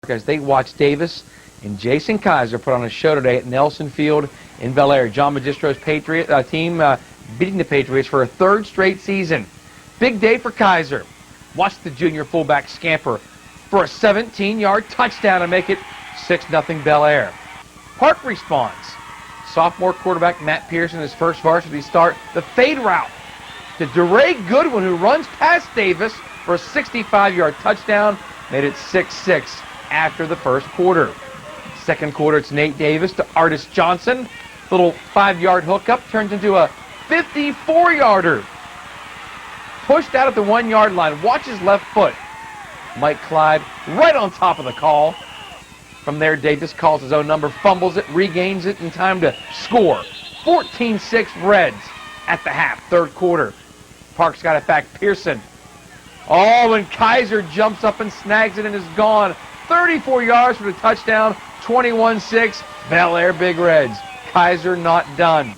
as they watch Davis and Jason Kaiser put on a show today at Nelson Field in Bellaire. John Magistro's team beating the Patriots for a third straight season. Big day for Kaiser. Watch the junior fullback scamper for a 17-yard touchdown to make it 6-0 Bellaire. Park responds. Sophomore quarterback Matt Pearson, his first varsity start, the fade route to DeRay Goodwin, who runs past Davis for a 65-yard touchdown, made it 6-6 after the first quarter. Second quarter, it's Nate Davis to Artis Johnson. Little 5-yard hookup turns into a 54-yarder. Pushed out at the 1-yard line. Watch his left foot. Mike Clyde right on top of the call. From there, Davis calls his own number, fumbles it, regains it in time to score. 14-6 Reds at the half, third quarter. Park's got it back. Pearson. Oh, and Kaiser jumps up and snags it and is gone. 34 yards for the touchdown. 21-6 Bellaire Big Reds. Kaiser not done.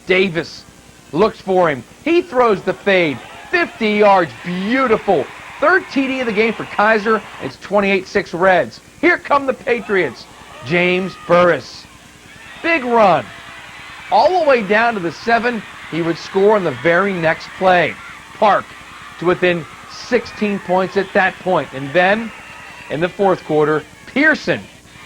Davis looks for him. He throws the fade. 50 yards. Beautiful. Third TD of the game for Kaiser. It's 28-6 Reds. Here come the Patriots. James Burris. Big run. All the way down to the 7. He would score on the very next play. Park to within 16 points at that point. And then, in the fourth quarter, Pearson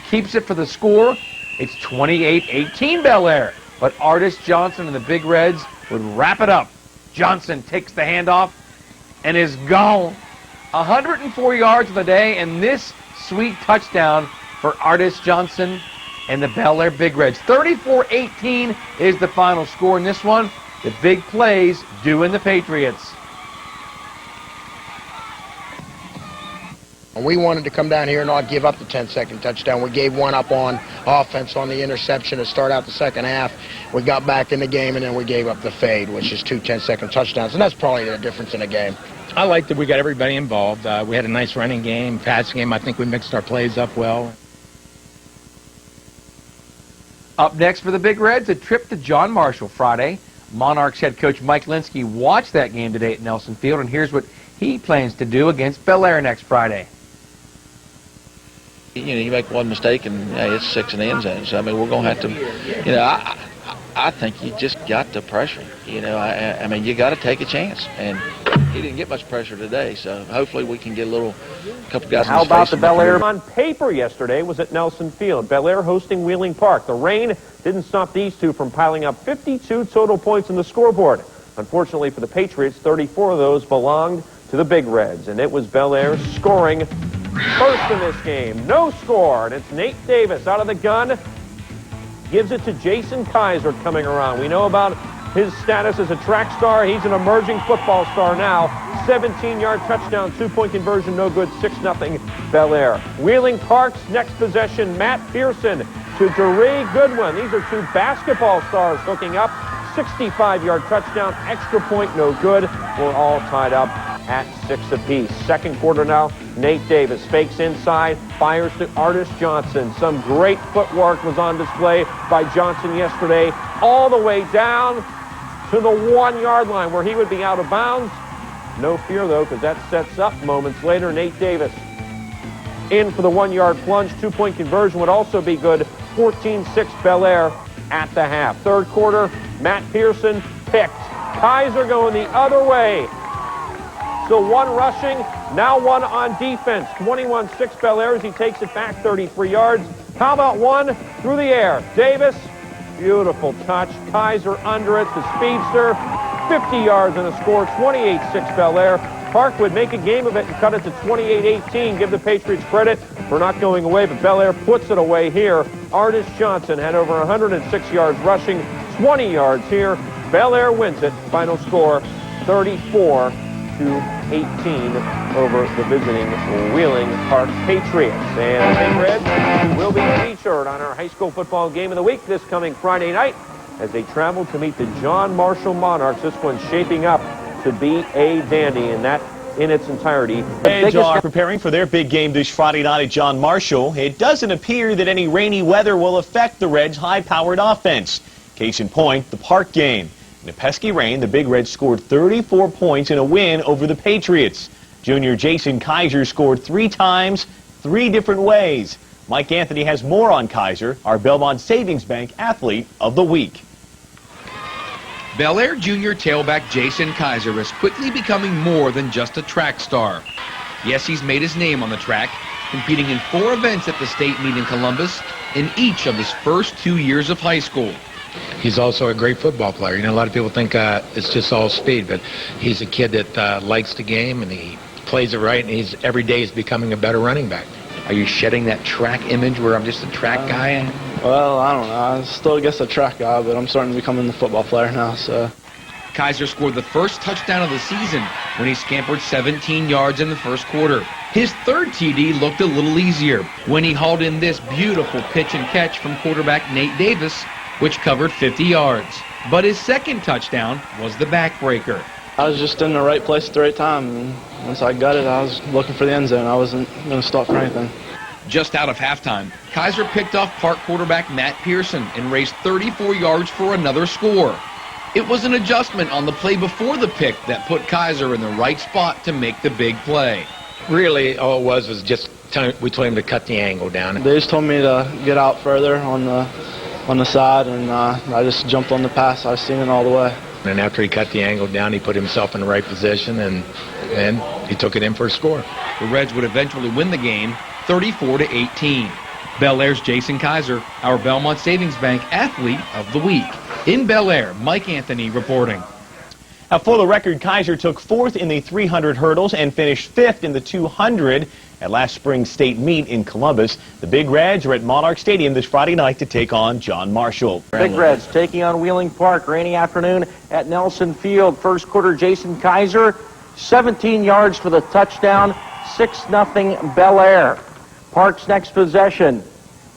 keeps it for the score. It's 28-18 Bellaire. But Artis Johnson and the Big Reds would wrap it up. Johnson takes the handoff and is gone. 104 yards of the day, and this sweet touchdown for Artis Johnson and the Bellaire Big Reds. 34-18 is the final score in this one. The big plays doing the Patriots. We wanted to come down here and not give up the 10-second touchdown. We gave one up on offense on the interception to start out the second half. We got back in the game, and then we gave up the fade, which is 2 10-second touchdowns, and that's probably the difference in the game. I liked that we got everybody involved. We had a nice running game, passing game. I think we mixed our plays up well. Up next for the Big Reds, a trip to John Marshall Friday. Monarchs head coach Mike Linsky watched that game today at Nelson Field, and here's what he plans to do against Bellaire next Friday. You know, you make one mistake and hey, it's 6 in the end zone. So I mean, we're going to have to. You know, I think you just got to pressure. You know, I mean, you got to take a chance, and he didn't get much pressure today. So hopefully we can get a couple guys. How about the Bellaire? On paper yesterday was at Nelson Field. Bellaire hosting Wheeling Park. The rain didn't stop these two from piling up 52 total points in the scoreboard. Unfortunately for the Patriots, 34 of those belonged to the Big Reds, and it was Bellaire scoring first in this game. No score, and it's Nate Davis out of the gun. Gives it to Jason Kaiser coming around. We know about his status as a track star. He's an emerging football star now. 17-yard touchdown, 2-point conversion, no good, 6-0 Bellaire. Wheeling Park's next possession, Matt Pearson to DeRay Goodwin. These are 2 basketball stars hooking up. 65-yard touchdown, extra point, no good. We're all tied up at 6 apiece. Second quarter now, Nate Davis fakes inside, fires to Artis Johnson. Some great footwork was on display by Johnson yesterday, all the way down to the 1-yard line where he would be out of bounds. No fear, though, because that sets up moments later. Nate Davis in for the 1-yard plunge. 2-point conversion would also be good. 14-6 Bellaire at the half. Third quarter, Matt Pearson picked. Kaiser going the other way. So 1 rushing, now 1 on defense. 21-6 Bellaire as he takes it back 33 yards. How about 1 through the air? Davis, beautiful touch. Kaiser under it, the speedster. 50 yards and a score, 28-6 Bellaire. Park would make a game of it and cut it to 28-18. Give the Patriots credit for not going away, but Bellaire puts it away here. Artis Johnson had over 106 yards rushing, 20 yards here. Bellaire wins it. Final score, 34-18 over the visiting Wheeling Park Patriots. And the Big Reds will be featured on our high school football game of the week this coming Friday night as they travel to meet the John Marshall Monarchs. This one's shaping up to be a dandy, and that in its entirety. Reds are preparing for their big game this Friday night at John Marshall. It doesn't appear that any rainy weather will affect the Reds' high-powered offense. Case in point, the Park game. In the pesky rain, the Big Reds scored 34 points in a win over the Patriots. Junior Jason Kaiser scored 3 times, 3 different ways. Mike Anthony has more on Kaiser, our Belmont Savings Bank Athlete of the Week. Bellaire Junior tailback Jason Kaiser is quickly becoming more than just a track star. Yes, he's made his name on the track, competing in 4 events at the state meet in Columbus in each of his first 2 years of high school. He's also a great football player. You know, a lot of people think it's just all speed, but he's a kid that likes the game, and he plays it right, and every day he's becoming a better running back. Are you shedding that track image where I'm just a track guy? Well, I don't know. I still guess a track guy, but I'm starting to become the football player now, so. Kaiser scored the first touchdown of the season when he scampered 17 yards in the first quarter. His third TD looked a little easier when he hauled in this beautiful pitch and catch from quarterback Nate Davis, which covered 50 yards. But his second touchdown was the backbreaker. I was just in the right place at the right time, and once I got it, I was looking for the end zone. I wasn't going to stop for anything. Just out of halftime, Kaiser picked off Park quarterback Matt Pearson and raced 34 yards for another score. It was an adjustment on the play before the pick that put Kaiser in the right spot to make the big play. Really, all it was just we told him to cut the angle down. They just told me to get out further on the side, and I just jumped on the pass. I was seeing it all the way. And after he cut the angle down, he put himself in the right position, and he took it in for a score. The Reds would eventually win the game 34-18. Bellaire's Jason Kaiser, our Belmont Savings Bank Athlete of the Week. In Bellaire, Mike Anthony reporting. Now, for the record, Kaiser took 4th in the 300 hurdles and finished 5th in the 200 at last spring's state meet in Columbus. The Big Reds are at Monarch Stadium this Friday night to take on John Marshall. Big Reds taking on Wheeling Park. Rainy afternoon at Nelson Field. First quarter, Jason Kaiser, 17 yards for the touchdown, 6-0 Bellaire. Park's next possession,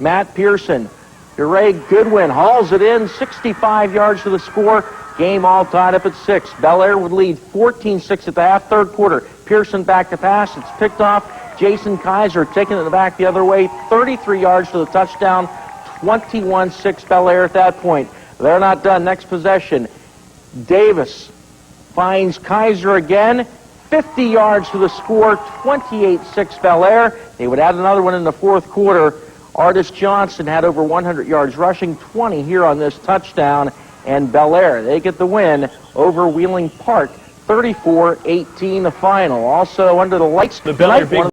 Matt Pearson. DeRay Goodwin hauls it in, 65 yards for the score. Game all tied up at 6. Bellaire would lead 14-6 at the half, third quarter. Pearson back to pass. It's picked off. Jason Kaiser taking it back the other way, 33 yards for the touchdown, 21-6 Bellaire at that point. They're not done. Next possession, Davis finds Kaiser again, 50 yards for the score, 28-6 Bellaire. They would add another one in the fourth quarter. Artis Johnson had over 100 yards rushing, 20 here on this touchdown, and Bellaire, they get the win over Wheeling Park, 34-18 the final. Also under the lights, the Bellaire Big